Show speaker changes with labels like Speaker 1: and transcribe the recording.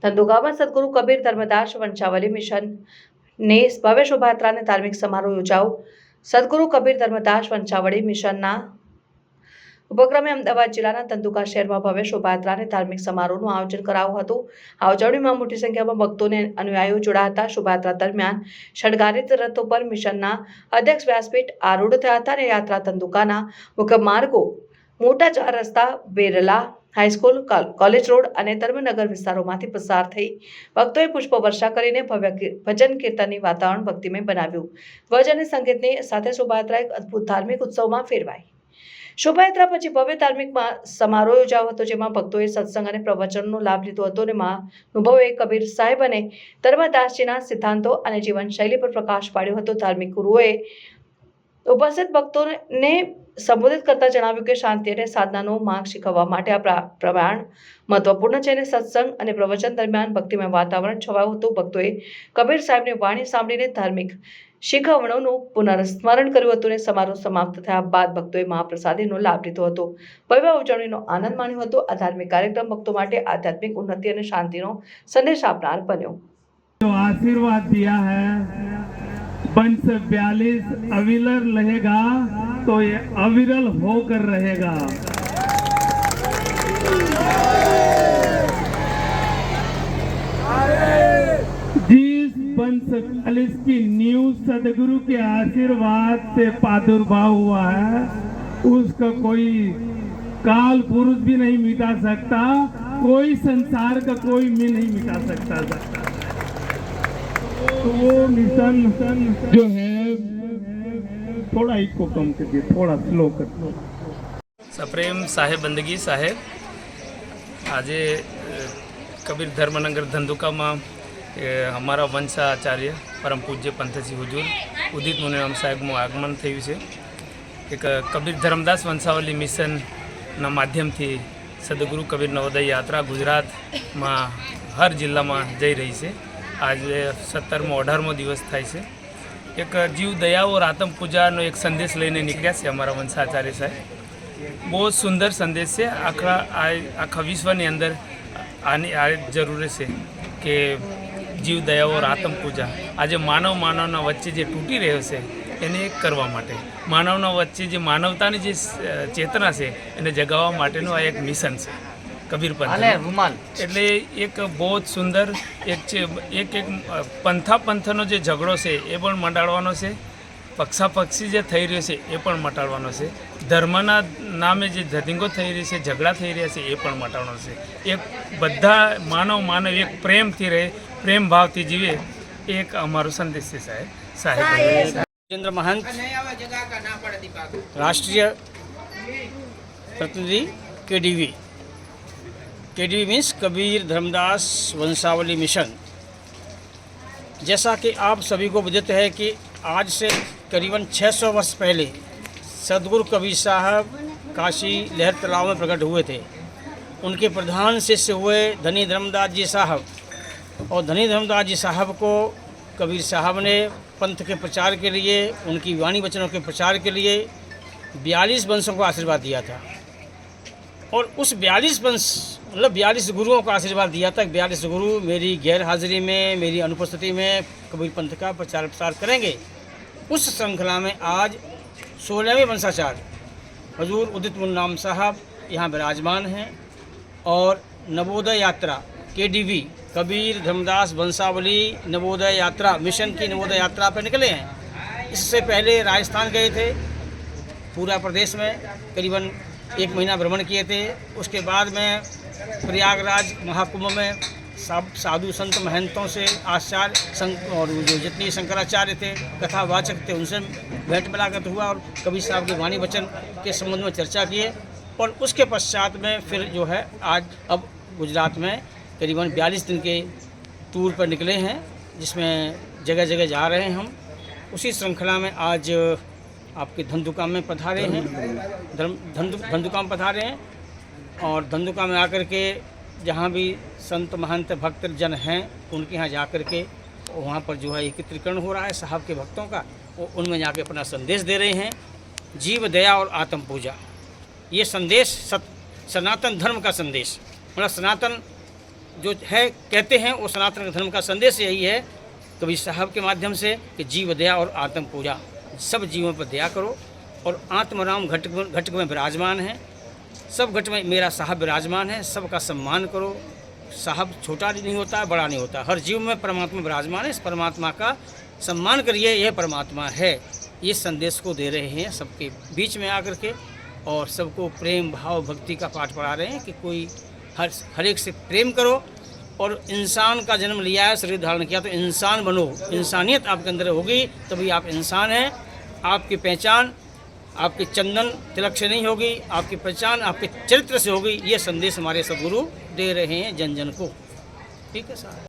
Speaker 1: ધંધુકામાં સદગુરુ કબીર ધર્મદાસ વંશાવલી મિશન ને ભવ્ય શોભાયાત્રા અને ધાર્મિક સમારોહ યોજાયો। સદગુરુ કબીર ધર્મદાસ વંશાવળી મિશનના ઉપક્રમે અમદાવાદ જિલ્લાના ધંધુકા શહેરમાં ભવ્ય શોભાયાત્રા અને ધાર્મિક સમારોહનું આયોજન કરાયું હતું। આ ઉજવણીમાં મોટી સંખ્યામાં ભક્તો અને અનુયાયીઓ જોડાયા હતા। શોભાયાત્રા દરમિયાન શણગારિત રથો પર મિશનના અધ્યક્ષ વ્યાસપીઠ આરૂઢ થયા હતા અને યાત્રા ધંધુકાના મુખ્ય માર્ગો મોટા ચાર રસ્તા, બેરલા હાઈસ્કૂલ, કોલેજ રોડ અને ધર્મનગર વિસ્તારોમાંથી પસાર થઈ ભક્તોએ પુષ્પ વર્ષા કરીને ભવ્ય ભજન કીર્તનની વાતાવરણ ભક્તિમય બનાવ્યું। ધ્વજ અને સંગીતની સાથે શોભાયાત્રા એક અદ્ભુત ધાર્મિક ઉત્સવમાં ફેરવાઈ। શોભાયાત્રા પછી ભવ્ય ધાર્મિક સમારોહ યોજાયો હતો, જેમાં ભક્તોએ સત્સંગ અને પ્રવચનનો લાભ લીધો હતો અને મહાનુભાવોએ કબીર સાહેબ અને ધર્મદાસજીના સિદ્ધાંતો અને જીવનશૈલી પર પ્રકાશ પાડ્યો હતો। ધાર્મિક ગુરુઓએ ઉપસ્થિત ભક્તોને સંબોધિત કરતા જણાવ્યું કે શાંતિ અને સાધનાનો માર્ગ શીખવવા માટે આ પ્રમાણ મહત્વપૂર્ણ છે અને સત્સંગ અને પ્રવચન દરમિયાન ભક્તિમય વાતાવરણ છવાયું હતું। ભક્તોએ કબીર સાહેબની વાણી સાંભળીને ધાર્મિક શીખવણીઓનું પુનઃસ્મરણ કર્યું હતું અને સમારોહ સમાપ્ત થયા બાદ ભક્તોએ મહાપ્રસાદીનો લાભ લીધો હતો। ભવ્ય ઉજવણીનો આનંદ માણ્યો હતો। આ ધાર્મિક કાર્યક્રમ ભક્તો માટે આધ્યાત્મિક ઉન્નતિ અને શાંતિનો સંદેશ આપનાર બન્યો।
Speaker 2: आशीर्वाद दिया है वंश 42 अविरल रहेगा तो ये अविरल होकर रहेगा। जिस वंश 42 की नींव सदगुरु के आशीर्वाद से प्रादुर्भाव हुआ है, उसका कोई काल पुरुष भी नहीं मिटा सकता, कोई संसार का कोई भी नहीं मिटा सकता। तो वो मिशन जो है थोड़ा इसको कम करिए, थोड़ा स्लो कर दो।
Speaker 3: सप्रेम साहेब बंदगी साहेब આજે કબીર ધર્મનગર ધંધુકામાં અમારા વંશાચાર્ય પરમ પૂજ્ય પંથજી હુજુર ઉદિત મુનિરામ સાહેબનું આગમન થયું છે। એક કબીર ધર્મદાસ વંશાવલી મિશનના માધ્યમથી સદગુરુ કબીર નવોદય યાત્રા ગુજરાતમાં હર જિલ્લામાં જઈ રહી છે। આજે 17મો 18મો દિવસ થાય છે। એક જીવ દયા और आत्म पूजाનો એક સંદેશ લઈને નીકળ્યા છે અમારા વંશાચાર્ય સાહેબ। બહુ સુંદર સંદેશ છે। આખા વિશ્વની અંદર આની આ જરૂરી છે કે જીવ દયા और आत्म पूजा આજે માનવના વચ્ચે જે તૂટી રહ્યો છે એને એક કરવા માટે, માનવના વચ્ચે જે માનવતાની જે ચેતના છે એને જગાવવા માટેનું આ એક મિશન છે કબીર પંથ। એટલે એક બહુ જ સુંદર એક પંથનો જે ઝઘડો છે એ પણ મટાડવાનો છે, પક્ષાપક્ષી જે થઈ રહ્યો છે એ પણ મટાડવાનો છે, ધર્મના નામે જે ધતિંગો થઈ રહી છે, ઝઘડા થઈ રહ્યા છે એ પણ મટાડવાનો છે। એક બધા માનવ એક પ્રેમથી રહે, પ્રેમ ભાવથી જીવે, એક અમારો સંદેશ છે સાહેબ।
Speaker 4: राजेंद्र महंत राष्ट्रीय प्रतिनिधि केडीवी मीन्स कबीर धर्मदास वंशावली मिशन। जैसा कि आप सभी को विदित है कि आज से करीबन 600 वर्ष पहले सदगुरु कबीर साहब काशी लहर तालाब में प्रकट हुए थे। उनके प्रधान शिष्य हुए धनी धर्मदास जी साहब, और धनी धर्मदास जी साहब को कबीर साहब ने पंथ के प्रचार के लिए, उनकी वाणी वचनों के प्रचार के लिए 42 वंशों को आशीर्वाद दिया था। और उस 42 वंश मतलब 42 गुरुओं को आशीर्वाद दिया था। 42 गुरु मेरी गैर हाजिरी में, मेरी अनुपस्थिति में कबीर पंथ का प्रचार प्रसार करेंगे। उस श्रृंखला में आज 16वें वंशाचार्य हजूर उदित मुन्नाम साहब यहाँ विराजमान हैं और नवोदय यात्रा केडीवी कबीर धर्मदास वंशावली नवोदय यात्रा मिशन की नवोदय यात्रा पर निकले हैं। इससे पहले राजस्थान गए थे, पूरा प्रदेश में करीबन 1 महीना भ्रमण किए थे। उसके बाद में प्रयागराज महाकुंभ में साधु संत महंतों से आचार्य और जो जितने शंकराचार्य थे, कथावाचक थे, उनसे भेंट मुलाकात हुआ और कबीर साहब के वाणी वचन के संबंध में चर्चा किए। और उसके पश्चात में फिर जो है आज अब गुजरात में करीबन 42 दिन के टूर पर निकले हैं, जिसमें जगह जगह जा रहे हैं हम। उसी श्रृंखला में आज आपके धंधुका में पधारे हैं, धंधुका में पधारे हैं। और धंधुका में आकर के जहाँ भी संत महंत भक्त जन हैं उनके यहाँ जा कर के वहाँ पर जो है एकत्रीकरण हो रहा है साहब के भक्तों का, वो उनमें जाके अपना संदेश दे रहे हैं। जीव दया और आत्म पूजा, ये संदेश सनातन धर्म का संदेश, मतलब सनातन जो है कहते हैं वो सनातन धर्म का संदेश यही है कबीर साहब के माध्यम से कि जीव दया और आत्म पूजा, सब जीवों पर दया करो और आत्मराम घट में विराजमान है, सब घट में मेरा साहब विराजमान है, सबका सम्मान करो। साहब छोटा नहीं होता है, बड़ा नहीं होता, हर जीव में परमात्मा विराजमान है, इस परमात्मा का सम्मान करिए, यह परमात्मा है। ये संदेश को दे रहे हैं सबके बीच में आकर के और सबको प्रेम भाव भक्ति का पाठ पढ़ा रहे हैं कि कोई हर एक से प्रेम करो और इंसान का जन्म लिया है, शरीर धारण किया तो इंसान बनो, इंसानियत आपके अंदर होगी तभी आप इंसान हैं। आपकी पहचान आपके चंदन तिलक से नहीं होगी, आपकी पहचान आपके चरित्र से होगी। ये संदेश हमारे सद्गुरु दे रहे हैं जन जन को। ठीक है साहब।